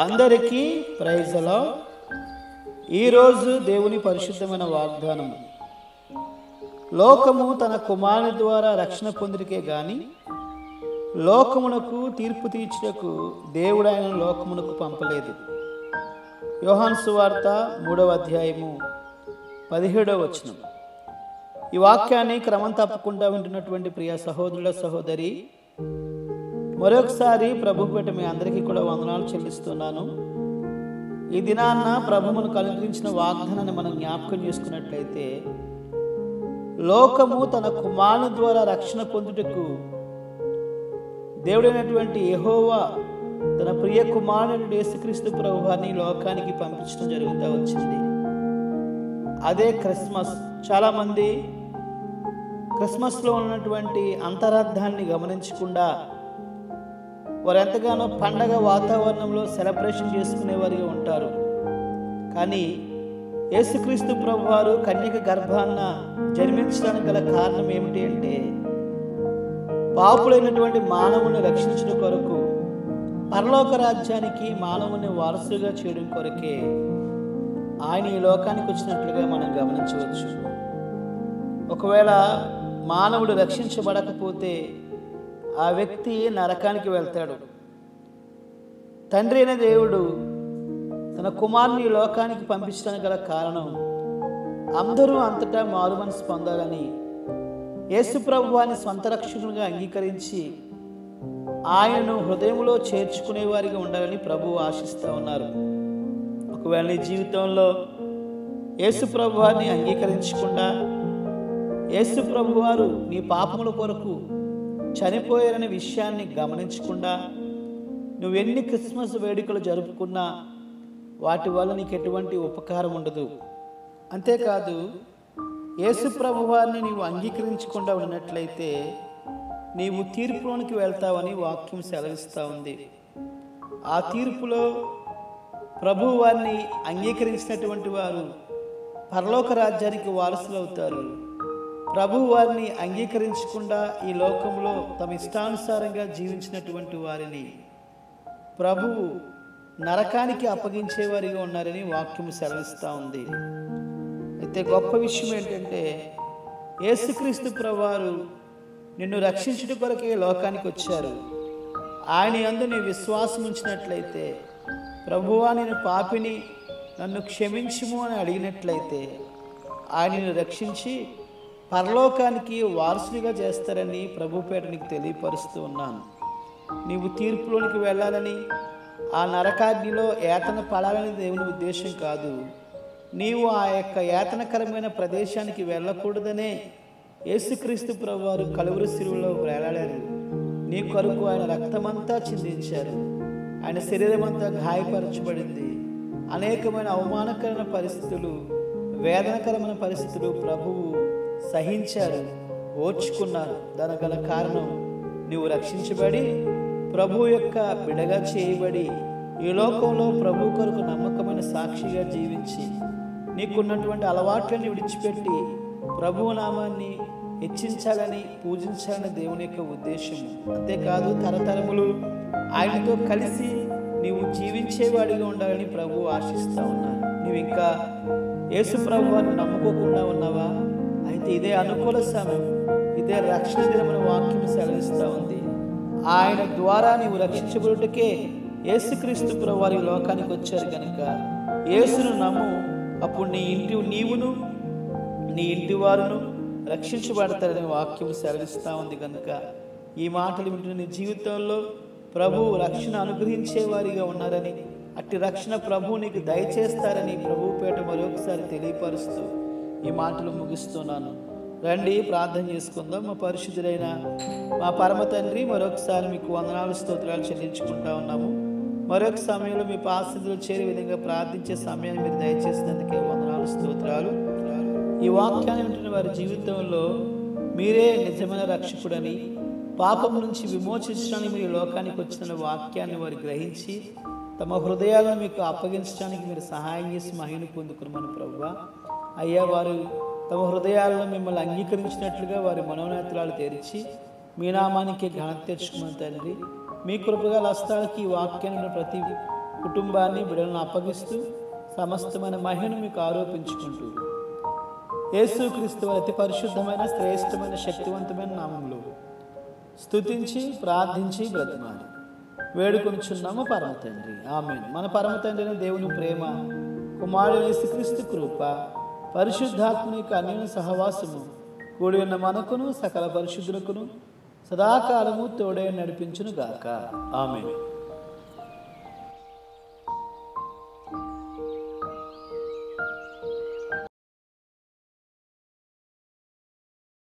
అందరికీ praise the lord. ఈరోజు దేవుని పరిశుద్ధమైన వాగ్దానం, లోకము తన కుమారుని ద్వారా రక్షణ పొందిరికే గాని లోకమునకు తీర్పు తీర్చుటకు దేవుడు ఆయన లోకమునకు పంపలేదు. యోహాను సువార్త 3వ అధ్యాయము 17వ వచనం. ఈ వాక్యాన్ని క్రమం తప్పకుండా వింటున్నటువంటి ప్రియ సహోదరుల సహోదరి, మరొకసారి ప్రభు పేట మీ అందరికీ కూడా వందనాలు చెల్లిస్తున్నాను. ఈ దినాన్న ప్రభు మనకు అనుగ్రహించిన వాగ్దానాన్ని మనం జ్ఞాపకం చేసుకున్నట్లయితే, లోకము తన కుమారుని ద్వారా రక్షణ పొందుటకు దేవుడైనటువంటి యెహోవా తన ప్రియ కుమారుని యేసుక్రీస్తు ప్రభువాన్ని లోకానికి పంపించడం జరుగుతూ వచ్చింది. అదే క్రిస్మస్. చాలామంది క్రిస్మస్లో ఉన్నటువంటి అంతరార్థాన్ని గమనించకుండా వారు ఎంతగానో పండగ వాతావరణంలో సెలబ్రేషన్ చేసుకునేవారిగా ఉంటారు. కానీ యేసుక్రీస్తు ప్రభువారు కన్యక గర్భాన్న జన్మించడానికి గల కారణం ఏమిటి అంటే, పాపులైనటువంటి మానవుని రక్షించడం కొరకు, పరలోక రాజ్యానికి మానవుని వారసుగా చేయడం కొరకే ఆయన ఈ లోకానికి వచ్చినట్లుగా మనం గమనించవచ్చు. ఒకవేళ మానవుడు రక్షించబడకపోతే ఆ వ్యక్తి నరకానికి వెళ్తాడు. తండ్రి అయిన దేవుడు తన కుమారుని లోకానికి పంపించడానికి గల కారణం, అందరూ అంతటా మారు మనసు పొందాలని, యేసు ప్రభువాన్ని స్వంత రక్షకునిగా అంగీకరించి ఆయనను హృదయంలో చేర్చుకునేవారిగా ఉండాలని ప్రభువు ఆశిస్తూ ఉన్నారు. ఒకవేళ నీ జీవితంలో యేసు ప్రభువాన్ని అంగీకరించకుండా, యేసు ప్రభువారు నీ పాపముల కొరకు చనిపోయారనే విషయాన్ని గమనించకుండా నువ్వెన్ని క్రిస్మస్ వేడుకలు జరుపుకున్నా వాటి వల్ల నీకు ఎటువంటి ఉపకారం ఉండదు. అంతేకాదు, యేసు ప్రభువారిని నీవు అంగీకరించకుండా ఉన్నట్లయితే నీవు తీర్పులోనికి వెళ్తావని వాక్యం సెలవిస్తూ ఉంది. ఆ తీర్పులో ప్రభువు వారిని అంగీకరించినటువంటి వారు పరలోక రాజ్యానికి వారసులు అవుతారు. ప్రభువు వారిని అంగీకరించకుండా ఈ లోకంలో తమ ఇష్టానుసారంగా జీవించినటువంటి వారిని ప్రభువు నరకానికి అప్పగించేవారిగా ఉన్నారని వాక్యం సెలవిస్తూ ఉంది. అయితే గొప్ప విషయం ఏంటంటే, యేసుక్రీస్తు ప్రభువారు నిన్ను రక్షించుట కొరకే లోకానికి వచ్చారు. ఆయన యందు నీ విశ్వాసం ఉంచినట్లయితే, ప్రభువా నేను పాపిని, నన్ను క్షమించుము అని అడిగినట్లయితే ఆయన నిన్ను రక్షించి పరలోకానికి వారసునిగా చేస్తారని ప్రభుపేట నీకు తెలియపరుస్తూ ఉన్నాను. నీవు తీర్పులోనికి వెళ్ళాలని, ఆ నరకాగ్నిలో యాతన పడాలని దేవుని ఉద్దేశం కాదు. నీవు ఆ యొక్క యాతనకరమైన ప్రదేశానికి వెళ్ళకూడదనే యేసుక్రీస్తు ప్రభువారు కలువరి శిలువలో వేలాడారు. నీ కొరకు ఆయన రక్తమంతా చిందించారు. ఆయన శరీరం అంతా గాయపరచబడింది. అనేకమైన అవమానకరమైన పరిస్థితులు, వేదనకరమైన పరిస్థితులు ప్రభువు సహించారు, ఓర్చుకున్నారు. దానికి గల కారణం, నీవు రక్షించబడి ప్రభు యొక్క బిడగా చేయబడి ఈ లోకంలో ప్రభు కొరకు నమ్మకమైన సాక్షిగా జీవించి నీకున్నటువంటి అలవాట్లని విడిచిపెట్టి ప్రభువు నామాన్ని హెచ్చించాలని, పూజించాలని దేవుని యొక్క ఉద్దేశము. అంతేకాదు, తరతరములు ఆయనతో కలిసి నీవు జీవించేవాడిగా ఉండాలని ప్రభువు ఆశిస్తూ ఉన్నారు. నీవు ఇంకా యేసు ప్రభువాన్ని నమ్ముకోకుండా ఉన్నావా? అయితే ఇదే అనుకూల సమయం, ఇదే రక్షణ దినమైన వాక్యం సెలవిస్తూ ఉంది. ఆయన ద్వారా నీవు రక్షించబడుటకే యేసుక్రీస్తు ప్రభువారు ఈ లోకానికి వచ్చారు కనుక యేసును నమ్ము. అప్పుడు నీవును నీ ఇంటి వారును రక్షించబడతారనే వాక్యం సెలవిస్తూ ఉంది. కనుక ఈ మాటలు వింటున్న నీ జీవితంలో ప్రభువు రక్షణ అనుగ్రహించేవారిగా ఉన్నారని, అట్టి రక్షణ ప్రభువు నీకు దయచేస్తారని ప్రభువు పేట మరొకసారి తెలియపరుస్తూ ఈ మాటలు ముగిస్తున్నాను. రండి ప్రార్థన చేసుకుందాం. మా పరిశుద్ధుడైన మా పరమ తండ్రి, మరొకసారి మీకు వందనాలు స్తోత్రాలు చెల్లించుకుంటా ఉన్నాము. మరొక సమయంలో మీ పాసందులు చేరే విధంగా ప్రార్థించే సమయాన్ని మీరు దయచేసినందుకే వందనాలు స్తోత్రాలు. ఈ వాక్యాన్ని వింటున్న వారి జీవితంలో మీరే నిజమైన రక్షకుడని, పాపం నుంచి విమోచించడానికి మీరు లోకానికి వచ్చిన వాక్యాన్ని వారు గ్రహించి తమ హృదయాలను మీకు అప్పగించడానికి మీరు సహాయం చేసి మహిమను పొందుకున్నామని ప్రభువా. అయ్యా, వారు తమ హృదయాలను మిమ్మల్ని అంగీకరించినట్లుగా వారి మనోనేత్రాలు తెరిచి మీ నామానికి ఘనత తెచ్చుకోమని తండ్రి. మీ కృపగల హస్తాలకి ఈ వాక్యాన్ని ప్రతి కుటుంబాన్ని బిడ్డలను అప్పగిస్తూ సమస్తమైన మహిమను మీకు ఆరోపించుకుంటూ యేసుక్రీస్తు అతి పరిశుద్ధమైన శ్రేష్టమైన శక్తివంతమైన నామంలో స్తుతించి ప్రార్థించి బ్రతిమాలి వేడుకొంచున్నాము పరమ తండ్రి. ఆమేన్. మన పరమ తండ్రిని దేవుని ప్రేమ, కుమారుని యేసుక్రీస్తు కృప, పరిశుద్ధాత్మని యొక్క అన్యోన్య సహవాసము కూడి ఉన్న మనకును సకల పరిశుద్ధులకును సదాకాలము తోడే నడిపించును గాక. ఆమేన్.